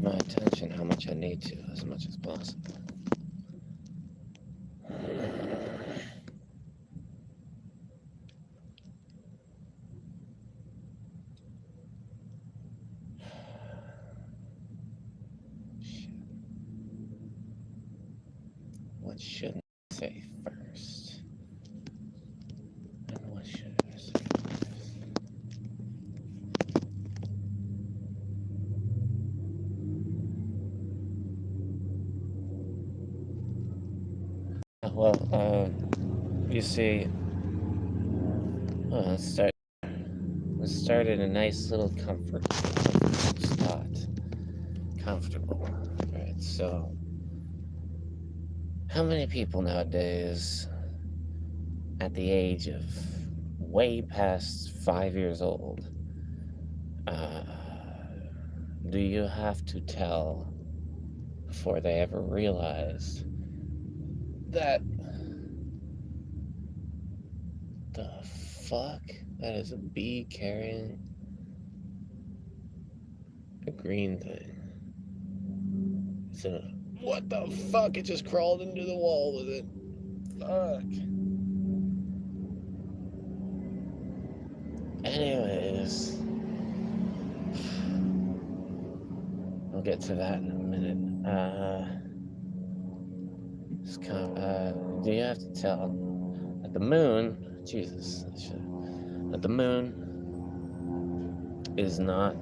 my attention how much I need to, as much as possible. What should I say first? And what should I say first? Well, you see, let's start. Let's start at a nice little comfortable spot. Comfortable, right? So, how many people nowadays, at the age of way past 5 years old, uh, do you have to tell before they ever realize that the fuck? That is a bee carrying a green thing. It's in a... What the fuck? It just crawled into the wall with it. Fuck. Anyways, we'll get to that in a minute. Do you have to tell that the moon, Jesus, that the moon is not...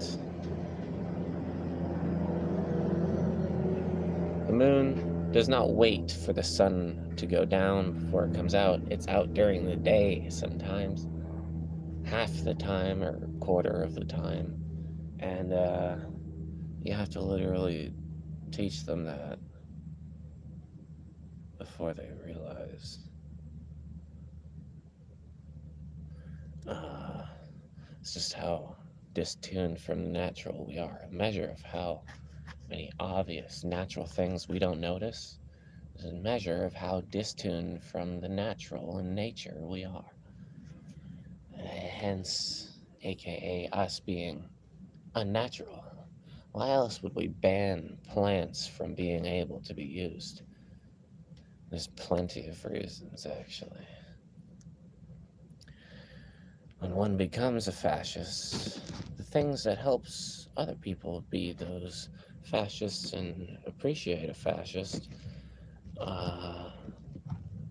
The moon does not wait for the sun to go down before it comes out. It's out during the day sometimes, half the time or quarter of the time. And you have to literally teach them that before they realize. It's just how distuned from the natural we are. A measure of how many obvious natural things we don't notice is a measure of how distuned from the natural and nature we are. Hence, aka us being unnatural. Why else would we ban plants from being able to be used? There's plenty of reasons, actually. When one becomes a fascist, the things that helps other people be those fascists and appreciate a fascist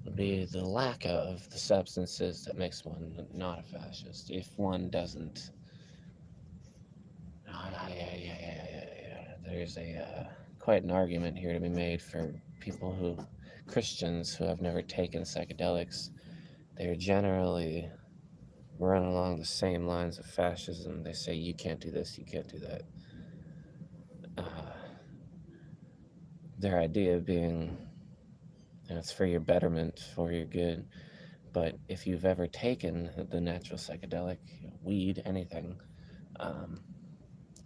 would be the lack of the substances that makes one not a fascist. If one doesn't... There's quite an argument here to be made for Christians who have never taken psychedelics. They're generally run along the same lines of fascism. They say, you can't do this, you can't do that. Their idea being, it's for your betterment, for your good. But if you've ever taken the natural psychedelic, weed, anything,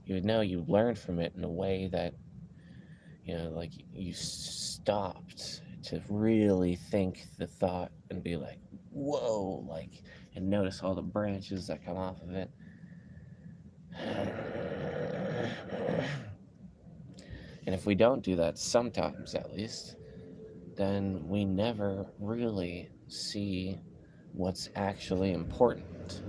you would know you learned from it in a way that, like you stopped to really think the thought and be like, whoa, like, and notice all the branches that come off of it. And if we don't do that, sometimes at least, then we never really see what's actually important.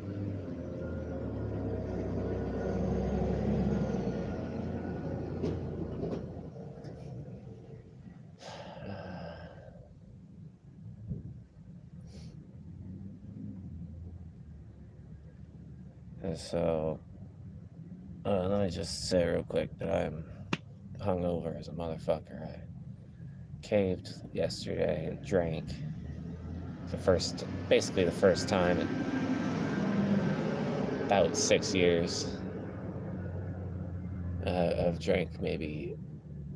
And so, let me just say real quick that I'm hungover as a motherfucker. I caved yesterday and drank basically the first time in about 6 years. I've drank maybe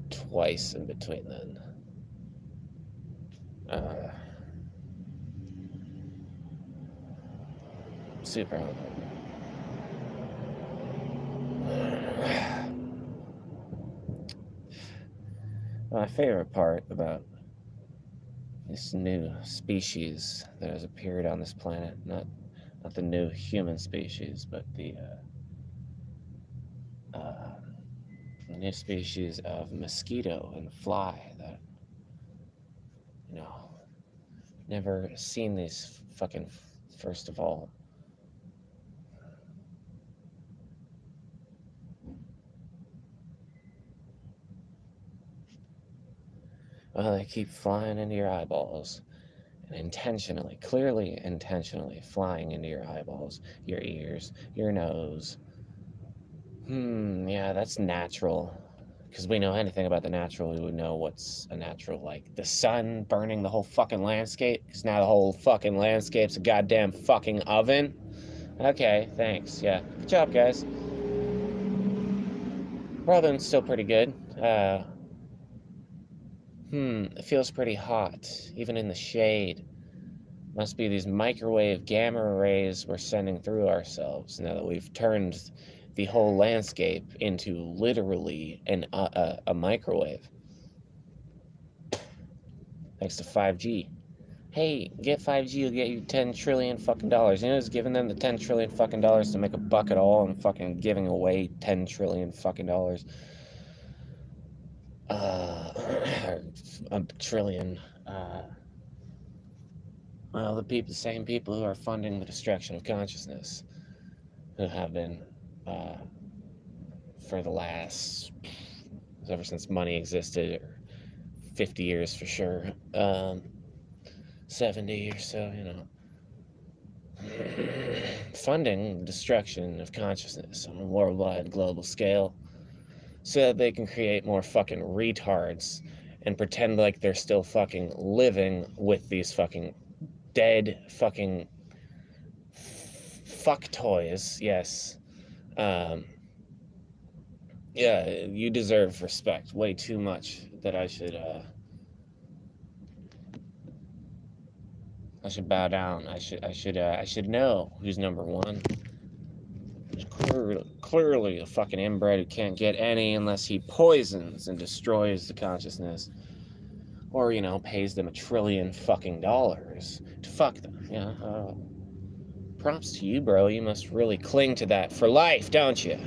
twice in between then. Super hungover. My favorite part about this new species that has appeared on this planet, not the new human species, but the new species of mosquito and fly that, never seen these fucking, first of all. Well, they keep flying into your eyeballs. And intentionally, clearly intentionally flying into your eyeballs, your ears, your nose. Yeah, that's natural. Because we know anything about the natural, we would know what's a natural, like the sun burning the whole fucking landscape, because now the whole fucking landscape's a goddamn fucking oven. Okay, thanks. Yeah, good job, guys. We're still pretty good. It feels pretty hot, even in the shade. Must be these microwave gamma rays we're sending through ourselves now that we've turned the whole landscape into literally a microwave. Thanks to 5G. Hey, get 5G, you'll get you 10 trillion fucking dollars. You know who's giving them the 10 trillion fucking dollars to make a buck at all and fucking giving away 10 trillion fucking dollars? A trillion. Well, the same people who are funding the destruction of consciousness, who have been, for the last, ever since money existed, or 50 years for sure, 70 or so, funding destruction of consciousness on a worldwide global scale so that they can create more fucking retards and pretend like they're still fucking living with these fucking dead fucking fuck toys. Yes. Yeah, you deserve respect way too much that I should bow down. I should know who's number one. Clearly a fucking inbred who can't get any unless he poisons and destroys the consciousness. Or, pays them $1 trillion fucking dollars to fuck them. Yeah, props to you, bro. You must really cling to that for life, don't you?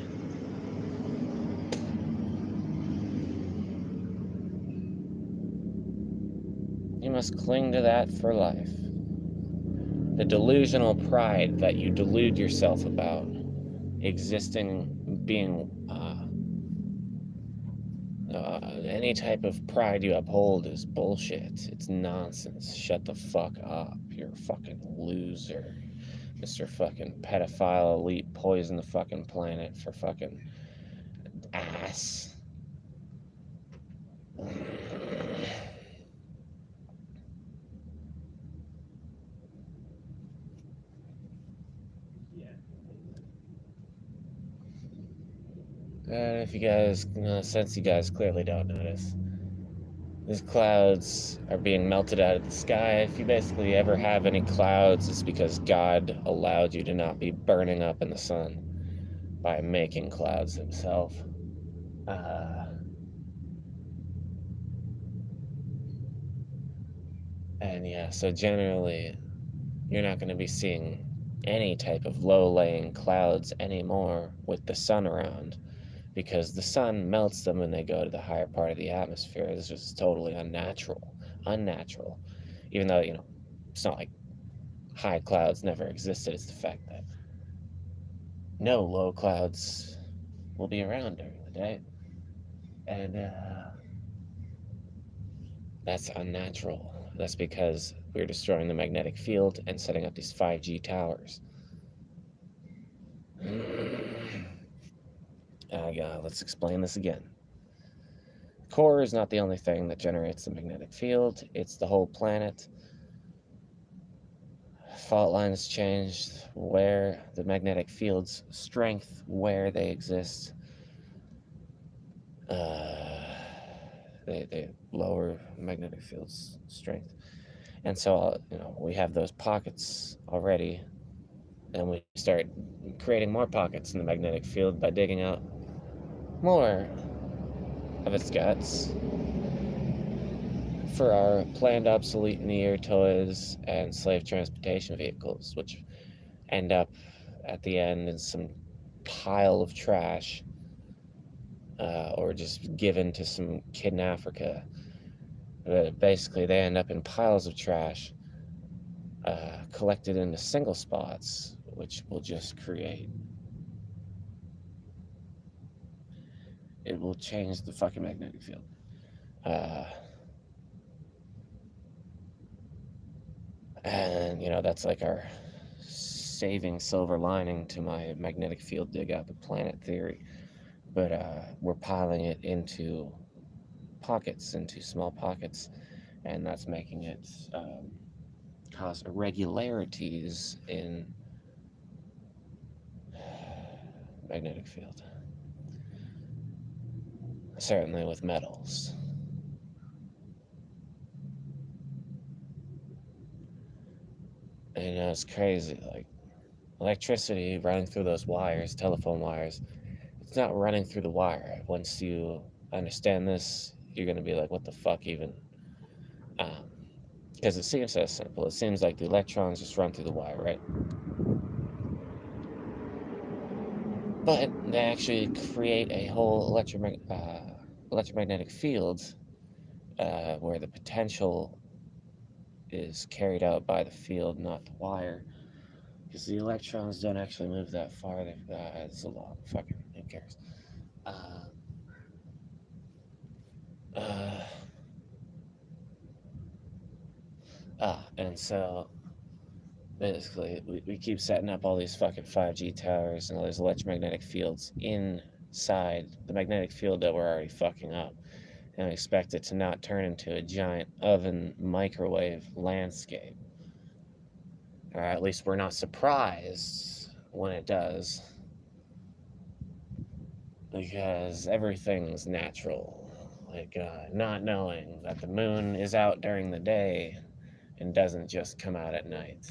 You must cling to that for life. The delusional pride that you delude yourself about existing, being, any type of pride you uphold is bullshit. It's nonsense. Shut the fuck up. You're a fucking loser. Mr. fucking pedophile elite poison the fucking planet for fucking ass. And if you guys, since you guys clearly don't notice, these clouds are being melted out of the sky. If you basically ever have any clouds, it's because God allowed you to not be burning up in the sun by making clouds himself. And yeah, so generally, you're not going to be seeing any type of low-laying clouds anymore with the sun around, because the sun melts them and they go to the higher part of the atmosphere. This is totally unnatural. Even though, it's not like high clouds never existed. It's the fact that no low clouds will be around during the day. And that's unnatural. That's because we're destroying the magnetic field and setting up these 5G towers. Let's explain this again. The core is not the only thing that generates the magnetic field. It's the whole planet. Fault lines changed where the magnetic field's strength, where they exist. They lower magnetic field's strength. And so, we have those pockets already, and we start creating more pockets in the magnetic field by digging out more of its guts for our planned obsolete near toys and slave transportation vehicles, which end up at the end in some pile of trash or just given to some kid in Africa. But basically, they end up in piles of trash, collected into single spots, which will just create. It will change the fucking magnetic field. And, that's like our saving silver lining to my magnetic field dig out the planet theory. But we're piling it into pockets, into small pockets, and that's making it cause irregularities in magnetic field. Certainly with metals. And it's crazy, like electricity running through those wires, telephone wires, it's not running through the wire. Once you understand this, you're going to be like, what the fuck even? Because it seems so simple. It seems like the electrons just run through the wire, right? But they actually create a whole electromagnetic field where the potential is carried out by the field, not the wire. Because the electrons don't actually move that far. It's a long fucking. Who cares? And so basically, we keep setting up all these fucking 5G towers and all these electromagnetic fields inside the magnetic field that we're already fucking up. And we expect it to not turn into a giant oven microwave landscape. Or at least we're not surprised when it does. Because everything's natural. Like not knowing that the moon is out during the day and doesn't just come out at night.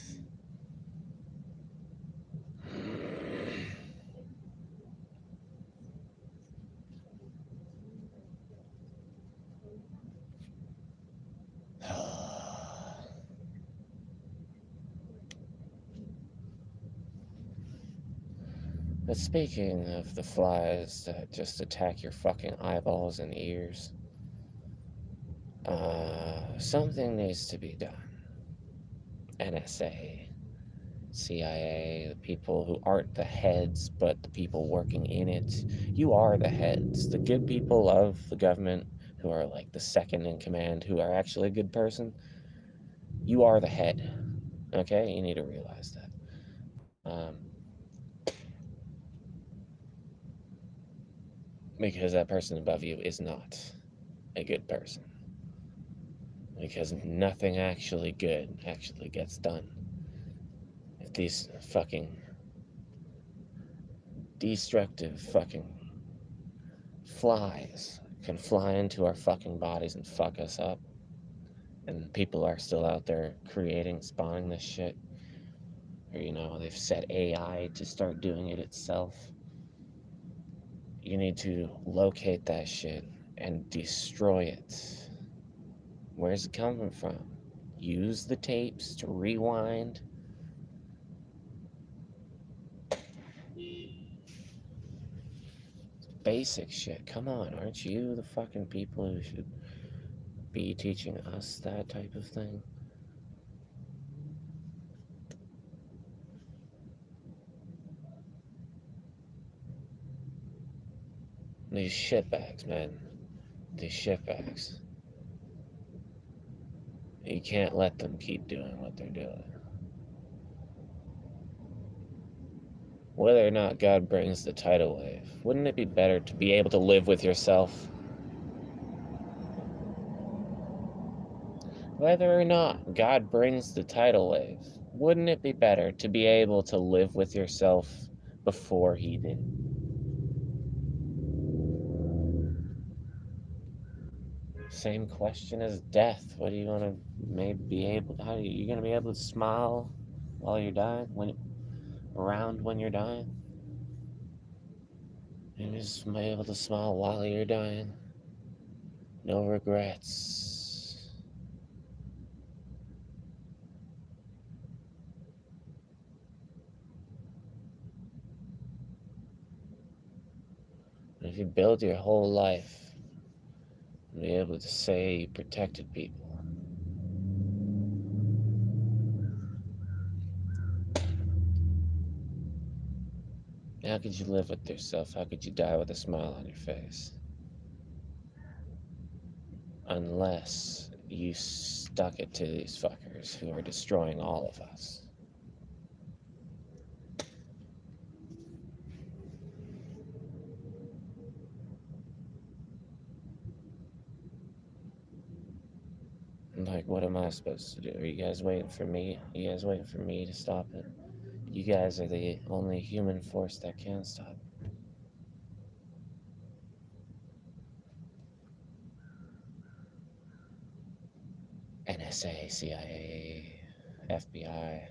But speaking of the flies that just attack your fucking eyeballs and ears, something needs to be done. NSA, CIA, the people who aren't the heads, but the people working in it. You are the heads. The good people of the government, who are like the second in command, who are actually a good person. You are the head. Okay? You need to realize that. Because that person above you is not a good person. Because nothing actually good actually gets done. If these fucking destructive fucking flies can fly into our fucking bodies and fuck us up, and people are still out there creating, spawning this shit, or they've set AI to start doing it itself, you need to locate that shit and destroy it. Where's it coming from? Use the tapes to rewind. Basic shit. Come on, aren't you the fucking people who should be teaching us that type of thing? These shitbags, man. These shitbags. You can't let them keep doing what they're doing. Whether or not God brings the tidal wave, wouldn't it be better to be able to live with yourself? Whether or not God brings the tidal wave, wouldn't it be better to be able to live with yourself before He did? Same question as death. What do you want to maybe be able? How are you gonna be able to smile while you're dying? When you're dying? You're just be able to smile while you're dying. No regrets. if you build your whole life and be able to say you protected people, how could you live with yourself? How could you die with a smile on your face? Unless you stuck it to these fuckers who are destroying all of us. Like, what am I supposed to do? Are you guys waiting for me? You guys waiting for me to stop it? You guys are the only human force that can stop it. NSA, CIA, FBI.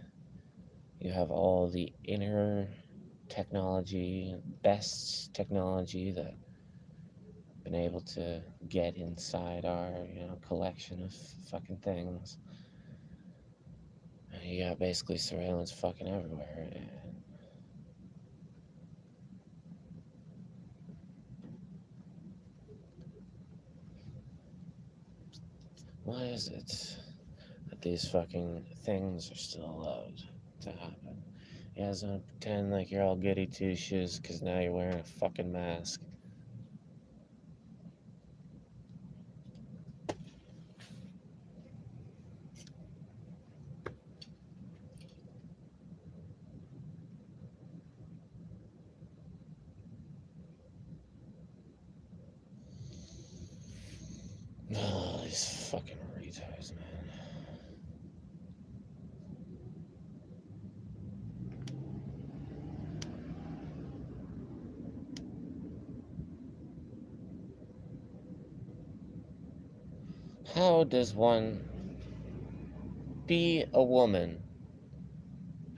You have all the inner technology, best technology that been able to get inside our, collection of fucking things. And you got basically surveillance fucking everywhere. And why is it that these fucking things are still allowed to happen? You guys want to pretend like you're all goody two shoes because now you're wearing a fucking mask. Oh, these fucking retards, man. How does one be a woman?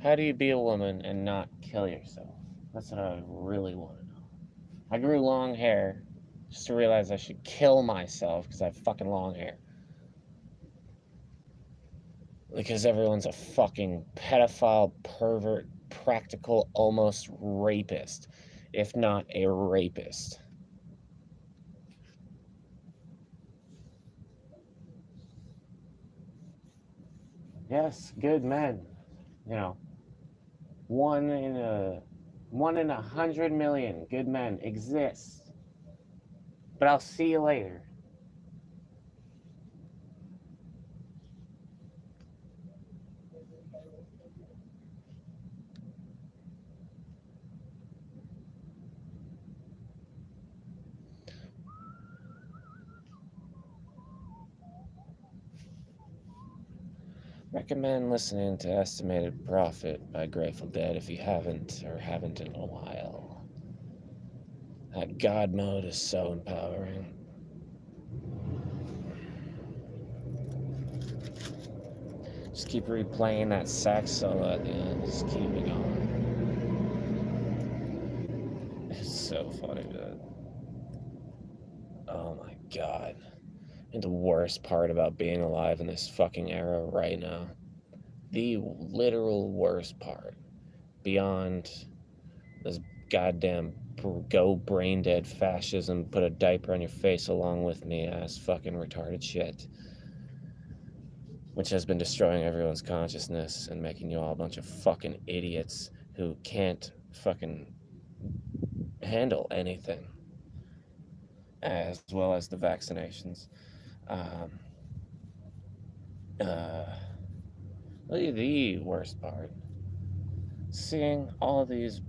How do you be a woman and not kill yourself? That's what I really want to know. I grew long hair just to realize I should kill myself because I have fucking long hair. Because everyone's a fucking pedophile, pervert, practical, almost rapist, if not a rapist. Yes, good men. You know, one in a 100 million good men exist. But I'll see you later. Recommend listening to Estimated Profit by Grateful Dead if you haven't or haven't in a while. That God mode is so empowering. Just keep replaying that sax solo at the end. Just keep it going. It's so funny, dude. Oh my god. And the worst part about being alive in this fucking era right now. The literal worst part. Beyond this goddamn go brain dead fascism, put a diaper on your face along with me ass fucking retarded shit. Which has been destroying everyone's consciousness and making you all a bunch of fucking idiots who can't fucking handle anything. As well as the vaccinations. The worst part. Seeing all these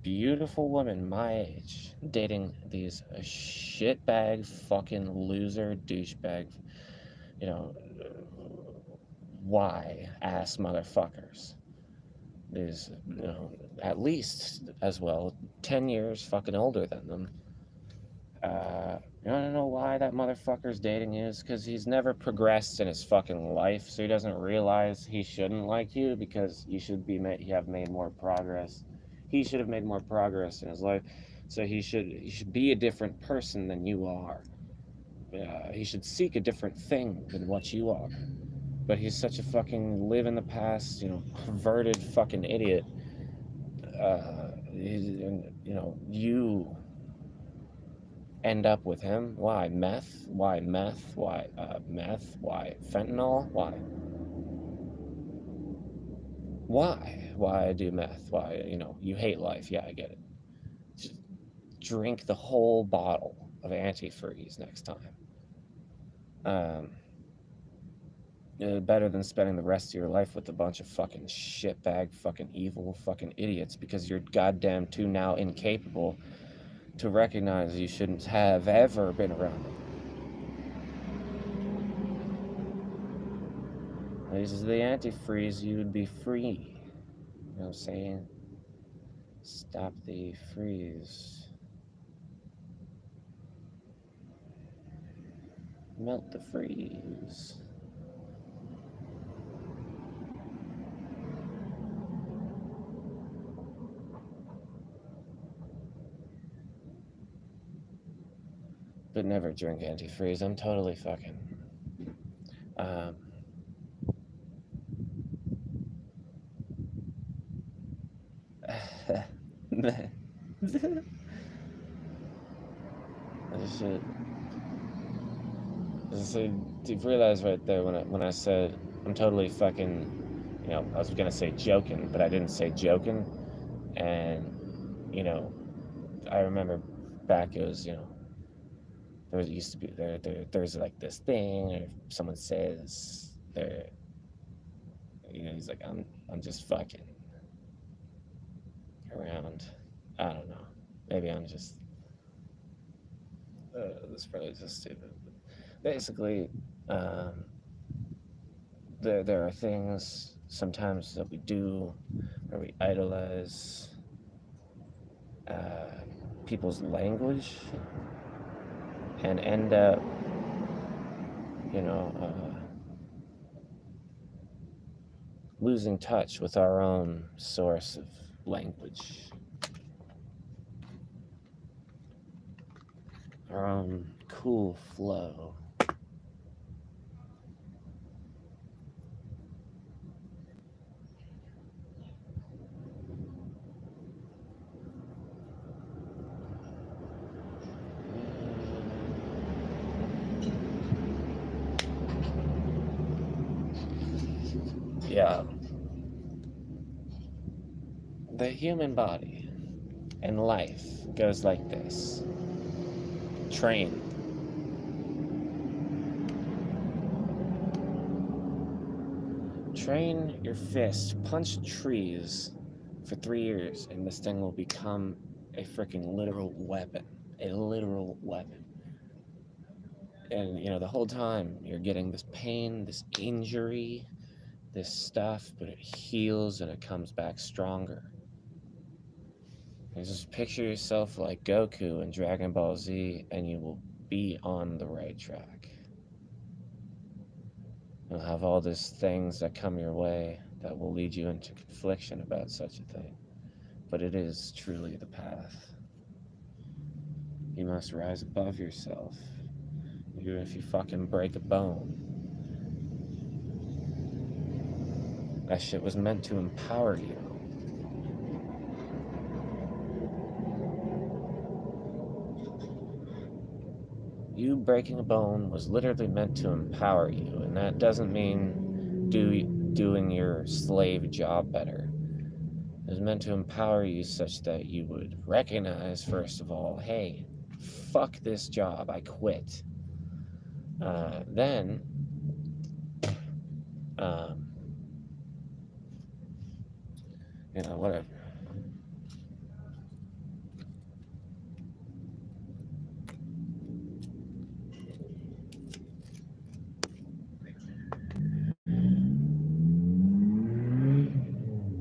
beautiful women my age dating these shitbag fucking loser douchebag, you know, why ass motherfuckers. These, at least as well, 10 years fucking older than them. You wanna know why that motherfucker's dating you? Is because he's never progressed in his fucking life, so he doesn't realize he shouldn't like you because you should have made more progress. He should have made more progress in his life, so he should be a different person than you are. He should seek a different thing than what you are. But he's such a fucking live in the past, perverted fucking idiot. You end up with him. Why meth? Why meth? Why meth? Why fentanyl? Why? Why do meth? Why, you hate life. Yeah, I get it. Just drink the whole bottle of antifreeze next time. Better than spending the rest of your life with a bunch of fucking shitbag, fucking evil, fucking idiots because you're goddamn too now incapable to recognize you shouldn't have ever been around them. This is the antifreeze, you'd be free. You know what I'm saying? Stop the freeze. Melt the freeze. But never drink antifreeze. I'm totally fucking. So, do you realize right there when I said I'm totally fucking, I was gonna say joking, but I didn't say joking, and I remember back it was there used to be there's like this thing, or if someone says they're he's like I'm just fucking around. I don't know. Maybe I'm just this is probably just stupid. But basically, there are things sometimes that we do where we idolize people's language and end up, losing touch with our own source of language, our own cool flow. Yeah. The human body and life goes like this. Train. Train your fist, punch trees for 3 years, and this thing will become a freaking literal weapon. A literal weapon. And, the whole time you're getting this pain, this injury, this stuff, but it heals and it comes back stronger. And just picture yourself like Goku in Dragon Ball Z, and you will be on the right track. You'll have all these things that come your way that will lead you into confliction about such a thing. But it is truly the path. You must rise above yourself, even if you fucking break a bone. That shit was meant to empower you. You breaking a bone was literally meant to empower you, and that doesn't mean doing your slave job better. It was meant to empower you such that you would recognize, first of all, hey, fuck this job, I quit. Then, whatever.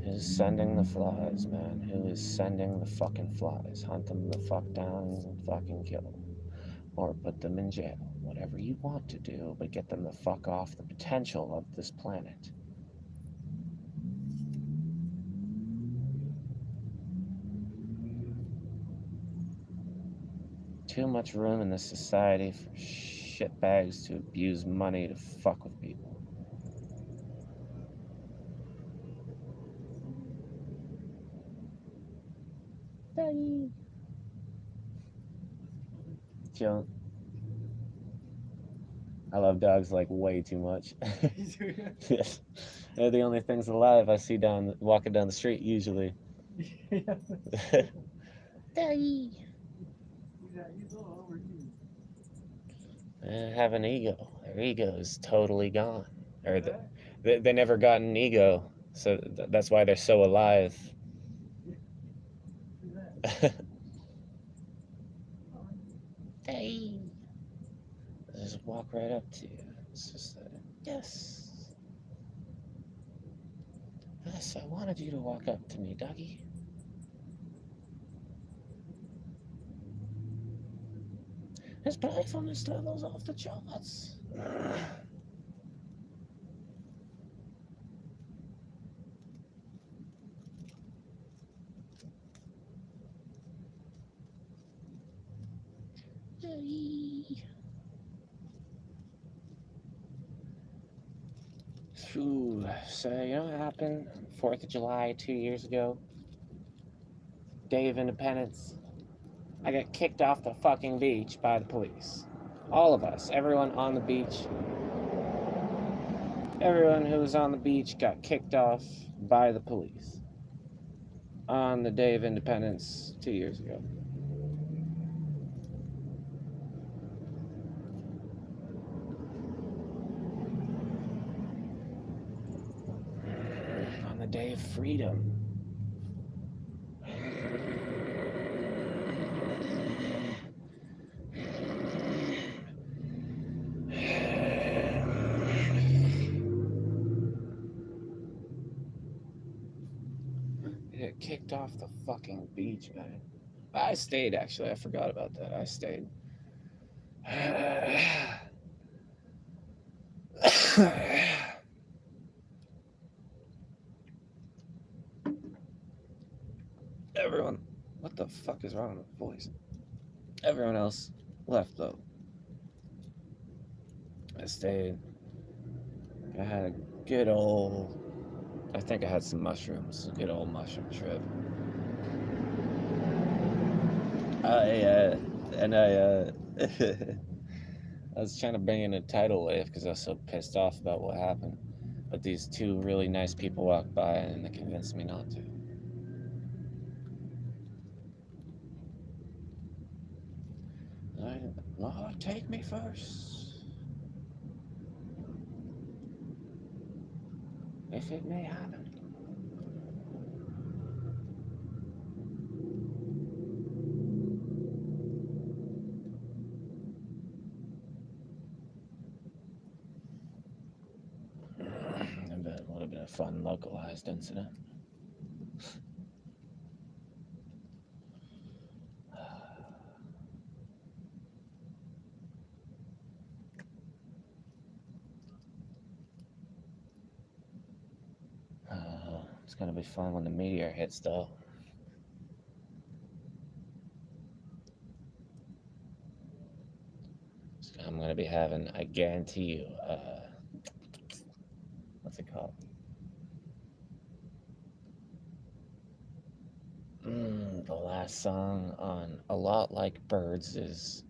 Who's sending the flies, man? Who is sending the fucking flies? Hunt them the fuck down and fucking kill them. Or put them in jail. Whatever you want to do, but get them the fuck off the potential of this planet. Too much room in this society for shitbags to abuse money to fuck with people. Daddy. Chilling. I love dogs like way too much. Yes. They're the only things alive I see walking down the street usually. Doggy. They have an ego. Their ego is totally gone. Or they never got an ego, so that's why they're so alive. Hey. I just walk right up to you. It's just yes. Yes, I wanted you to walk up to me, doggy. His playfulness level's off the charts. Ooh, so you know what happened? 4th of July 2 years ago? Day of Independence. I got kicked off the fucking beach by the police. All of us, everyone on the beach, everyone who was on the beach got kicked off by the police on the Day of Independence 2 years ago. On the Day of Freedom. It kicked off the fucking beach, man. I stayed, actually. I forgot about that. I stayed. Everyone, what the fuck is wrong with my voice? Everyone else left, though. I stayed. I had a good old, I think I had some mushrooms, a good old mushroom trip. I was trying to bring in a tidal wave because I was so pissed off about what happened. But these two really nice people walked by and they convinced me not to. Lord, take me first. If it may happen. It would have been a fun localized incident. It's gonna be fun when the meteor hits, though. I'm gonna be having, I guarantee you, what's it called? The last song on A Lot Like Birds'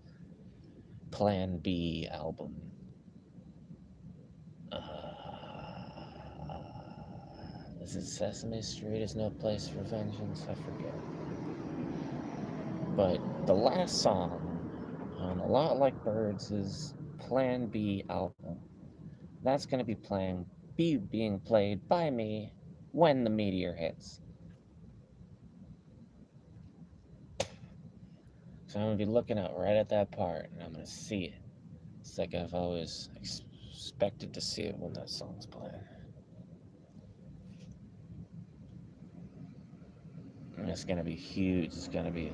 Plan B album. Is it Sesame Street is no place for vengeance? I forget. But the last song on A Lot Like Birds' Plan B album, that's going to be being played by me when the meteor hits. So I'm going to be looking out right at that part and I'm going to see it. It's like I've always expected to see it when that song's playing. And it's going to be huge. It's going to be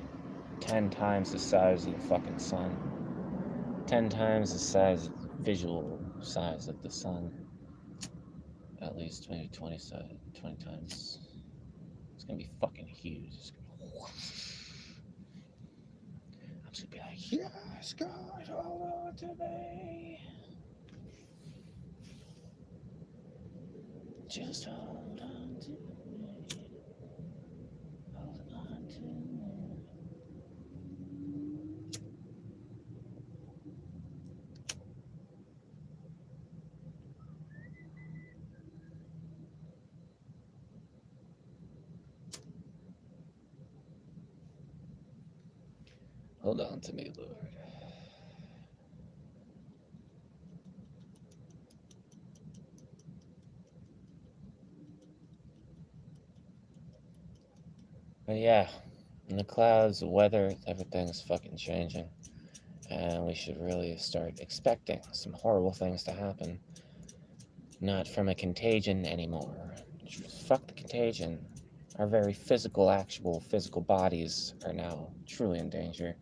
10 times the size of the fucking sun. 10 times the visual size of the sun. At least maybe 20 times. It's gonna be fucking huge. It's gonna I'm just gonna be like, yes, God, hold on to me. Just hold on to me. Hold on to me. Hold on to me, Lord. But yeah, in the clouds, the weather, everything's fucking changing. And we should really start expecting some horrible things to happen. Not from a contagion anymore. Fuck the contagion. Our very physical, actual physical bodies are now truly in danger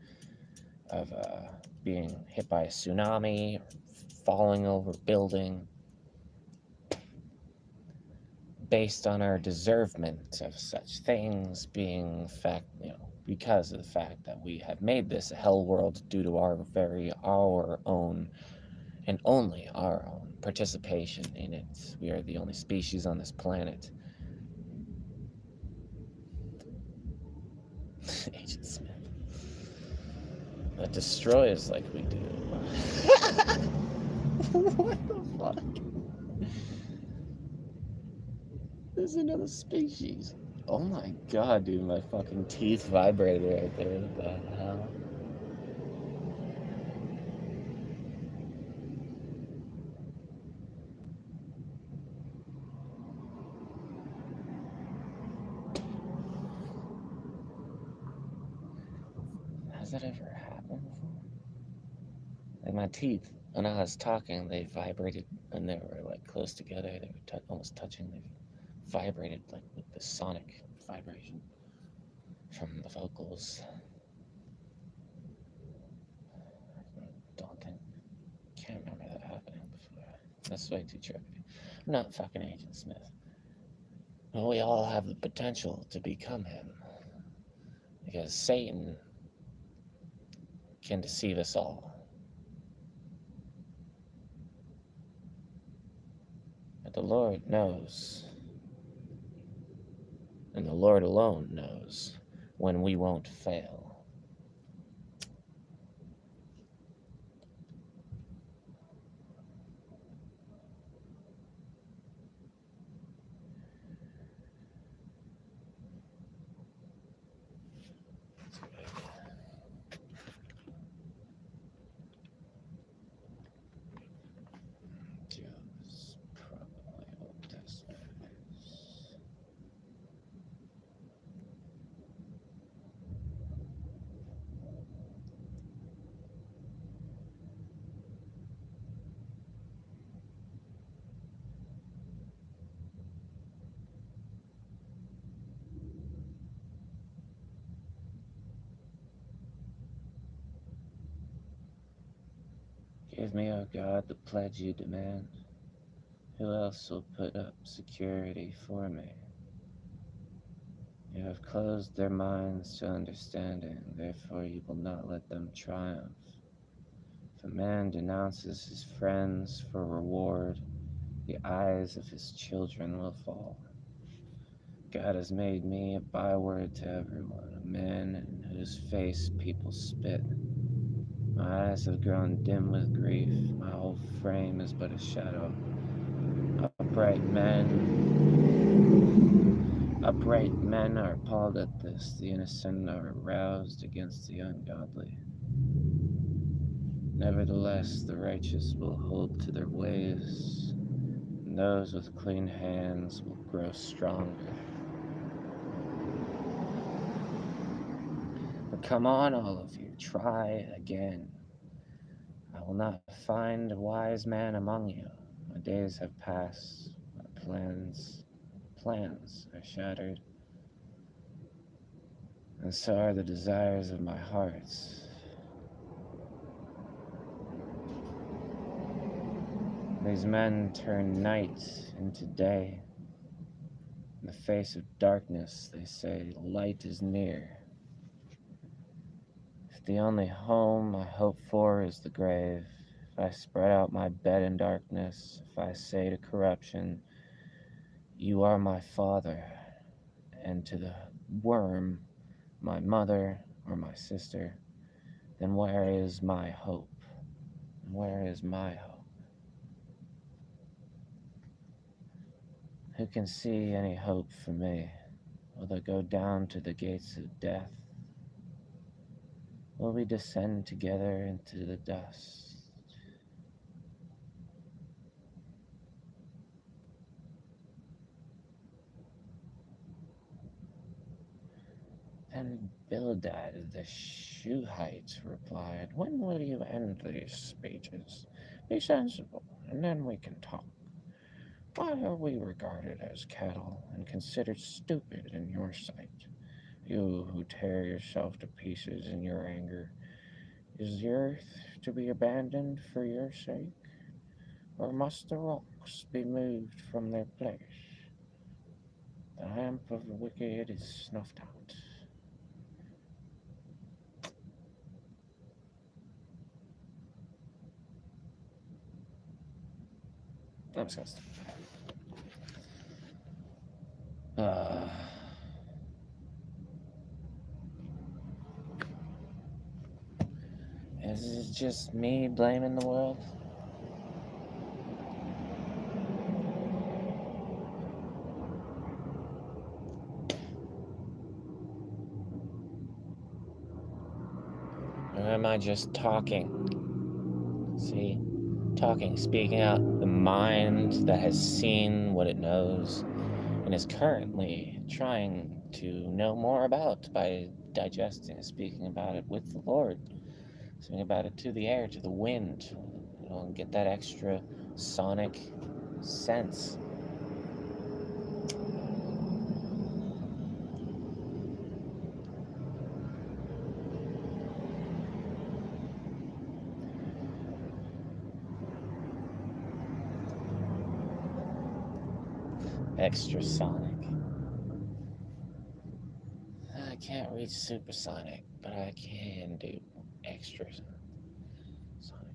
of being hit by a tsunami, or falling over a building, based on our deservement of such things being fact, because of the fact that we have made this a hell world due to our own and only our own participation in it. We are the only species on this planet. Agent Smith. That destroys like we do. What the fuck? There's another species. Oh my god, dude, my fucking teeth vibrated right there. What the hell? Has that ever happened before? Like my teeth, when I was talking, they vibrated and they were like close together. They were almost touching. They vibrated like with the sonic vibration from the vocals. I don't think, can't remember that happening before. That's way too trippy. I'm not fucking Agent Smith. But we all have the potential to become him. Because Satan can deceive us all. But the Lord knows, and the Lord alone knows, when we won't fail. Just probably Old Testament. Give me, O God, the pledge you demand. Who else will put up security for me? You have closed their minds to understanding, therefore you will not let them triumph. If a man denounces his friends for reward, the eyes of his children will fall. God has made me a byword to everyone, a man in whose face people spit. My eyes have grown dim with grief, my whole frame is but a shadow. Upright men are appalled at this, the innocent are aroused against the ungodly. Nevertheless, the righteous will hold to their ways, and those with clean hands will grow stronger. But come on, all of you, try again. I will not find a wise man among you. My days have passed, my plans are shattered, and so are the desires of my heart. These men turn night into day. In the face of darkness, they say, light is near. If the only home I hope for is the grave, if I spread out my bed in darkness, if I say to corruption, you are my father, and to the worm, my mother or my sister, then where is my hope? Where is my hope? Who can see any hope for me? Will they go down to the gates of death? will we descend together into the dust and Bildad the Shuhite replied, "When will you end these speeches? Be sensible, and then we can talk. Why are we regarded as cattle and considered stupid in your sight? You who tear yourself to pieces in your anger, is the earth to be abandoned for your sake? Or must the rocks be moved from their place? The lamp of the wicked is snuffed out." I'm disgusted. Uh, is it just me blaming the world? Or am I just talking? See? Talking, speaking out, the mind that has seen what it knows and is currently trying to know more about by digesting and speaking about it with the Lord, speaking about it to the air, to the wind, and get that extra sonic sense. Extra sonic. I can't reach supersonic, but I can do extra sonic.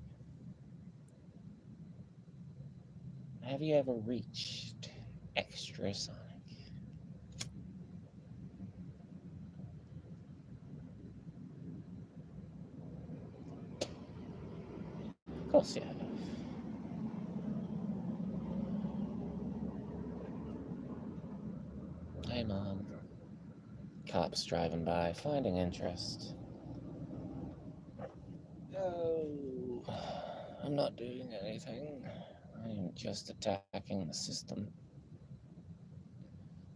Have you ever reached extra sonic? Of course you have. Hey, Mom. Cops driving by, finding interest. No, I'm not doing anything. I'm just attacking the system.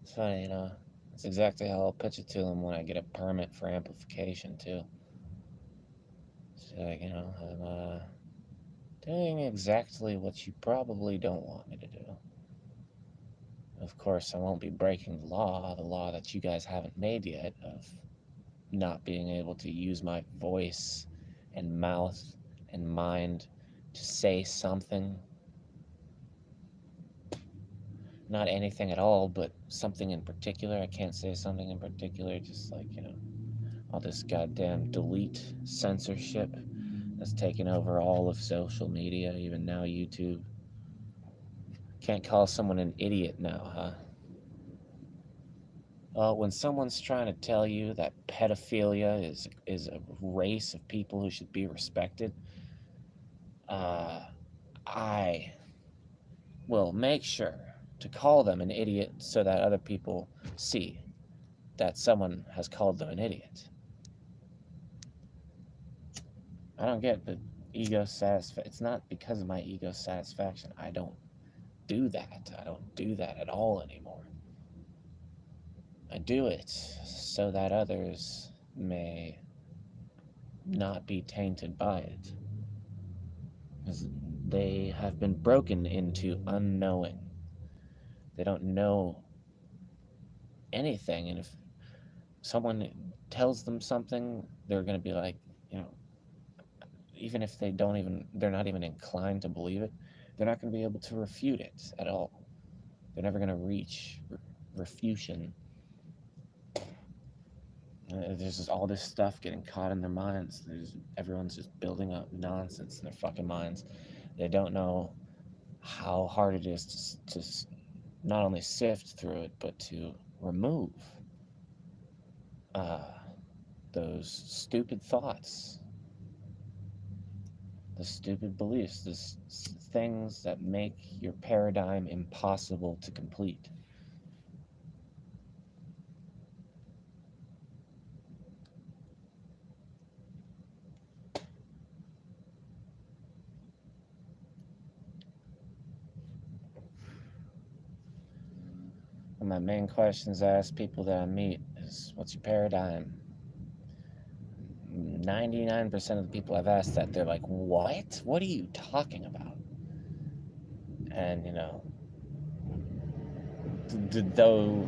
It's funny, It's exactly how I'll pitch it to them when I get a permit for amplification, too. It's like, I'm doing exactly what you probably don't want me to do. Of course, I won't be breaking the law that you guys haven't made yet, of not being able to use my voice and mouth and mind to say something. Not anything at all, but something in particular. I can't say something in particular, just like, all this goddamn delete censorship that's taken over all of social media, even now YouTube. Can't call someone an idiot now, huh? When someone's trying to tell you that pedophilia is a race of people who should be respected, uh, I will make sure to call them an idiot so that other people see that someone has called them an idiot. I don't get the ego satisfaction. It's not because of my ego satisfaction. I don't do that. I don't do that at all anymore. I do it so that others may not be tainted by it. Because they have been broken into unknowing. They don't know anything. And if someone tells them something, they're going to be like, you know, even if they're not even inclined to believe it, they're not going to be able to refute it at all. They're never going to reach refutation. There's just all this stuff getting caught in their minds. Everyone's just building up nonsense in their fucking minds. They don't know how hard it is to not only sift through it, but to remove uh, those stupid thoughts, the stupid beliefs, the things that make your paradigm impossible to complete. One of my main questions I ask people that I meet is, what's your paradigm? 99% of the people I've asked that, they're like, what? What are you talking about? And, though